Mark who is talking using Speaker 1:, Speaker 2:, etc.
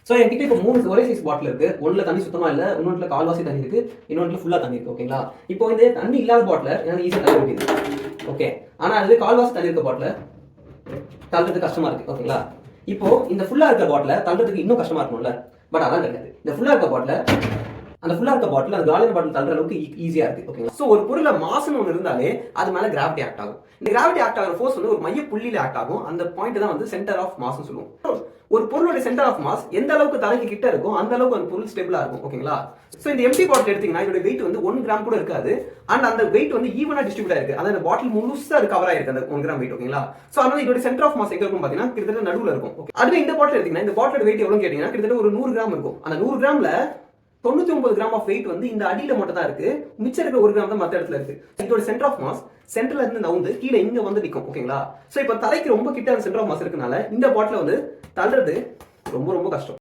Speaker 1: So என்கிட்ட இப்போ 3 ஒரே சைஸ் பாட்டில் இருக்கு. ஒன்றுல தண்ணி சுத்தமா இல்லை, இன்னொன்றுல கால்வாசி தண்ணி இருக்கு, இன்னொன்றுல ஃபுல்லா தண்ணி இருக்கு. ஓகேங்களா? இப்போ இந்த தண்ணி இல்லாத பாட்டில் எனக்கு ஈஸியாக தண்ணி ஊற்றிது. ஓகே, ஆனால் அதுவே கால்வாசி தண்ணி இருக்க பாட்டில் தள்ளுறது கஷ்டமா இருக்கு. ஓகேங்களா? இப்போ இந்த ஃபுல்லா இருக்க பாட்டில் தள்ளுறதுக்கு இன்னும் கஷ்டமா இருக்கும்ல, பட் அதான் கிடையாது. இந்த ஃபுல்லா இருக்க பாட்டில் அந்த காலியான பாட்டில் தள்ளுற அளவுக்கு ஈஸியா இருக்கு. ஓகேங்களா? ஸோ ஒரு பொருளை மாசுன்னு ஒன்று இருந்தாலே அது மேல கிராவிட்டி ஆக்ட் ஆகும். இந்த கிராவிட்டி ஆக்ட் ஆகிற ஃபோர்ஸ் வந்து ஒரு மைய புள்ளியில ஆக்ட் ஆகும். அந்த பாயிண்ட் தான் வந்து சென்டர் ஆஃப் மாஸ்னு சொல்லுவோம். ஒரு பொருளோட சென்டர் ஆஃப் மாஸ் எந்த அளவுக்கு தலைக்கு கிட்ட இருக்கும் அந்த அளவுக்கு அந்த பொருள் ஸ்டேபிளா இருக்கும். ஓகேங்களா? சோ இந்த எம்டி பாட்டில் எடுத்தீங்கன்னா இதோட வெயிட் வந்து 1 கிராம் கூட இருக்காது. அண்ட் அந்த வெயிட் வந்து ஈவனா டிஸ்ட்ரிபியூட் ஆயிருக்கு. அந்த பாட்டில் முழுசா கவர் ஆயிருக்கு அந்த 1 கிராம் வெயிட். ஓகேங்களா? சோ அதனால இதோட சென்டர் ஆஃப் மாஸ் எங்க இருக்கும் பாத்தீங்கன்னா கிட்டத்தட்ட நடுவுல இருக்கும். அதுவே இந்த பாட்டில் எடுத்தீங்கன்னா இந்த பாட்டிலோட வெயிட் எவ்வளவு கேட்டீங்கன்னா கிட்டத்தட்ட ஒரு 100 கிராம் இருக்கும். அந்த 100 கிராம்ல 99 கிராம் ஆஃப் வெயிட் வந்து இந்த அடியில மட்டும் தான் இருக்கு. மிச்சம் இருக்கிற 1 கிராம் தான் மத்த இடத்துல இருக்கு. இதோட சென்டர் ஆஃப் மாஸ் சென்டர்ல இருந்து நவுந்து கீழே இங்க வந்து நிக்கும். ஓகேங்களா? சோ இப்போ தலைக்கு ரொம்ப கிட்ட சென்டர் ஆஃப் மாஸ் இருக்கனால இந்த பாட்டில வந்து தள்ளுறது ரொம்ப ரொம்ப கஷ்டம்.